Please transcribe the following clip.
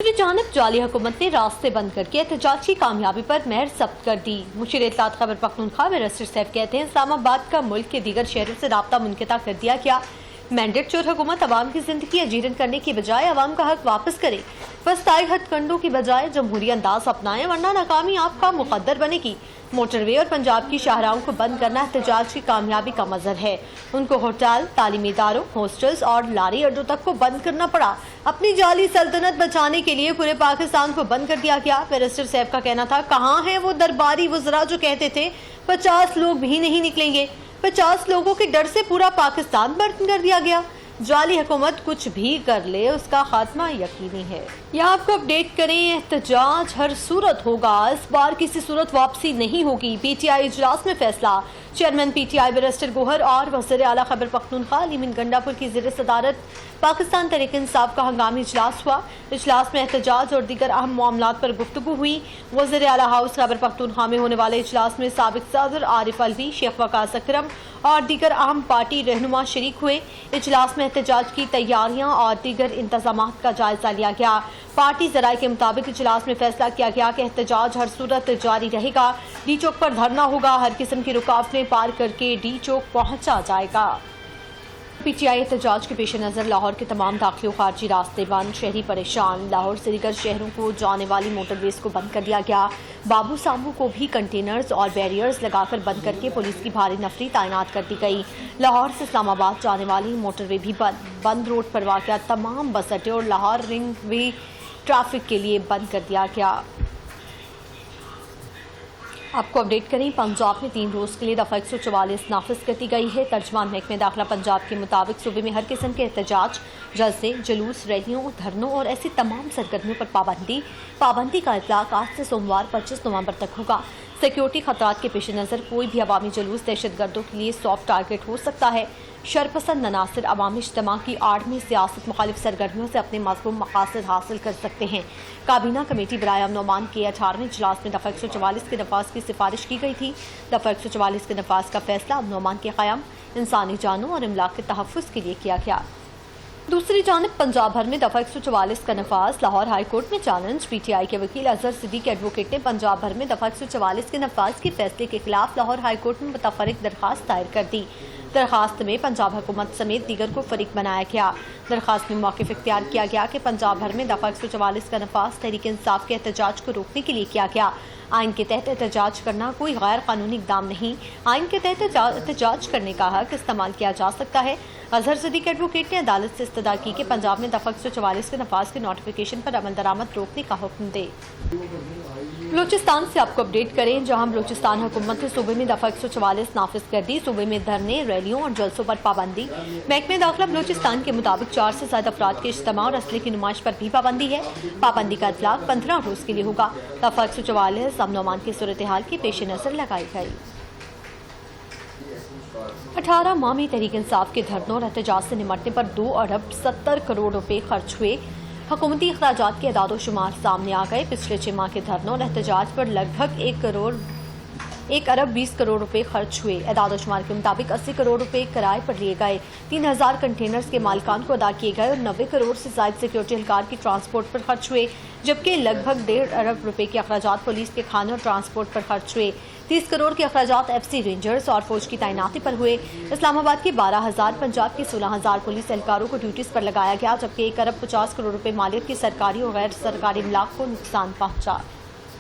दूसरी जानब जाली हुकूमत ने रास्ते बंद करके एहतजाज की कामयाबी पर मेहर जब्त कर दी। मुशीर इत्तलात खैबर पख्तूनख्वा बैरिस्टर सैफ कहते हैं, इस्लामाबाद का मुल्क के दीगर शहरों से राब्ता मुनक़ता कर दिया गया। मैंडेट चोर हुकूमत अवाम की जिंदगी अजीरन करने की बजाय अवाम का हक वापस करे। वस्ताई हथकंडों की बजाय जमहूरी अंदाज अपनाएं, वरना नाकामी आपका मुकद्दर बनेगी। मोटरवे और पंजाब की शाहराहों को बंद करना एहतजाज की कामयाबी का मजहर है। उनको होटल, तालीमी इदारों, हॉस्टल्स और लारी अड्डों तक को बंद करना पड़ा। अपनी जाली सल्तनत बचाने के लिए पूरे पाकिस्तान को बंद कर दिया गया। बैरिस्टर सैफ का कहना था, कहाँ हैं वो दरबारी वज़रा जो कहते थे 50 लोग भी नहीं निकलेंगे। 50 लोगों के डर से पूरा पाकिस्तान बंद कर दिया गया। जाली हुकूमत कुछ भी कर ले, उसका खात्मा यकीनी है। यहाँ आपको अपडेट करें, एहतजाज हर सूरत होगा, इस बार किसी सूरत वापसी नहीं होगी। पीटीआई इजलास में फैसला। चेयरमैन पीटीआई बैरिस्टर गोहर और वज़ीर आला खैबर पख्तूनख्वा अलीमीन गंडापुर की ज़ेर सदारत पाकिस्तान तहरीक इंसाफ का हंगामी इजलास हुआ। इजलास में एहतजाज और दीगर अहम मामलात पर गुफ्तगू हुई। वज़ीर आला हाउस खैबर पख्तूनख्वा में होने वाले इजलास में साबिक सदर आरिफ अलवी, शेख वकास अकरम और दीगर अहम पार्टी रहनुमा शरीक हुए। इजलास में एहतजाज की तैयारियां और दीगर इंतजामात का जायजा लिया गया। पार्टी ज़राए के मुताबिक इजलास में फैसला किया गया कि एहतजाज हर सूरत जारी रहेगा। डी चौक पर धरना होगा, हर किस्म की रुकावटें पार करके डी चौक पहुंचा जाएगा। पीटीआई एहतजाज के पेश नज़र लाहौर के तमाम दाखिली और खारजी रास्ते बंद, शहरी परेशान। लाहौर से दीगर शहरों को जाने वाली मोटरवेज को बंद कर दिया गया। बाबू सामू को भी कंटेनर्स और बैरियर्स लगाकर बंद करके पुलिस की भारी नफरी तैनात कर दी गई। लाहौर से इस्लामाबाद जाने वाली मोटरवे भी बंद रोड पर वाक़या तमाम बस अड्डे और लाहौर रिंग भी ट्रैफिक के लिए बंद कर दिया गया। आपको अपडेट करें, पंजाब में 3 रोज़ के लिए दफ़ा 144 नाफिज कर दी गई है। तर्जमान महकमे दाखिला पंजाब के मुताबिक सूबे में हर किस्म के एहतजाज, जलसे, जुलूस, रैलियों, धरनों और ऐसी तमाम सरगर्मियों पर पाबंदी का इतलाक आज से सोमवार 25 नवंबर तक होगा। सिक्योरिटी खतरात के पेश नज़र कोई भी अवामी जुलूस दहशतगर्दों के लिए सॉफ्ट टारगेट हो सकता है। शरपसंद अनासर अवामी इज्तिमा की आड़ में सियासत मुखालिफ सरगर्मियों से अपने मज़मूम मकासद हासिल कर सकते हैं। काबीना कमेटी बराए अमन अमान के 18वें इजलास में दफ़ा 144 के नफाज की सिफारिश की गई थी। दफ़ा 144 के नफाज का फैसला अमन अमान के क़याम, इंसानी जानों और इमलाक के तहफ़्फ़ुज़ के लिए किया गया। दूसरी जानब पंजाब भर में दफ़ा 144 का नफाज, लाहौर हाई कोर्ट में चैलेंज। पीटीआई के वकील अजहर सिद्दीकी एडवोकेट ने पंजाब भर में दफ़ा 144 के नफाज के फैसले के खिलाफ लाहौर हाई कोर्ट में मुतफर्रिक दरख्वास्त दायर कर दी। दरख्वास्त में पंजाब हुकूमत समेत दीगर को फरीक बनाया गया। दरख्वास्त में मौक़िफ़ इख्तियार किया गया कि पंजाब भर में दफ़ा 144 का नफाज तहरीक इंसाफ के एहतजाज को रोकने के लिए किया गया। आइन के तहत एहतजाज करना कोई गैर कानूनी इक़दाम नहीं। आइन के तहत एहतजाज करने का हक इस्तेमाल किया जा सकता है। अजहर सिद्दीकी एडवोकेट ने अदालत से इस्तदा की कि पंजाब में दफ़ा 144 के नफाज के नोटिफिकेशन पर अमल दरामद रोकने का हुक्म दे। बलूचिस्तान से आपको अपडेट करें, जहां बलूचिस्तान हुकूमत ने सूबे में दफ़ा 144 नाफिज कर दी। सूबे में धरने, रैलियों और जलसों पर पाबंदी। महकमे दाखिला बलूचिस्तान के मुताबिक 4 से ज़्यादा अफराद के इज्तिमा और असले की नुमाइश पर भी पाबंदी है। पाबंदी का इतलाक 15 रोज़ के लिए होगा। दफ़ा 144 अमन अमान की सूरत हाल के पेश नज़र लगाई गई। 18 माह में तहरीक इंसाफ के धरनों और एहतजाज से निमटने पर 2 अरब 70 करोड़ रुपए खर्च हुए। हुकूमती अखराजात के एदाद शुमार सामने आ गए। पिछले 6 माह के धरनों और एहतजाज पर लगभग 1 अरब 20 करोड़ रुपए खर्च हुए। एदाद शुमार के मुताबिक 80 करोड़ रुपए किराए पर लिए गए। 3000 कंटेनर्स के मालिकान को अदा किए गए और 90 करोड़ से ज़ायद सिक्योरिटी एहलकार की ट्रांसपोर्ट पर खर्च हुए, जबकि लगभग 1.5 अरब रुपए के अखराजात पुलिस के खाने और ट्रांसपोर्ट पर खर्च हुए। 30 करोड़ के अखराजात FC रेंजर्स और फौज की तैनाती पर हुए। इस्लामाबाद के 12,000, पंजाब के 16,000 पुलिस एहलकारों को ड्यूटीज पर लगाया गया, जबकि 1 अरब 50 करोड़ रुपए मालियत की सरकारी और गैर सरकारी इमलाक को नुकसान पहुंचा।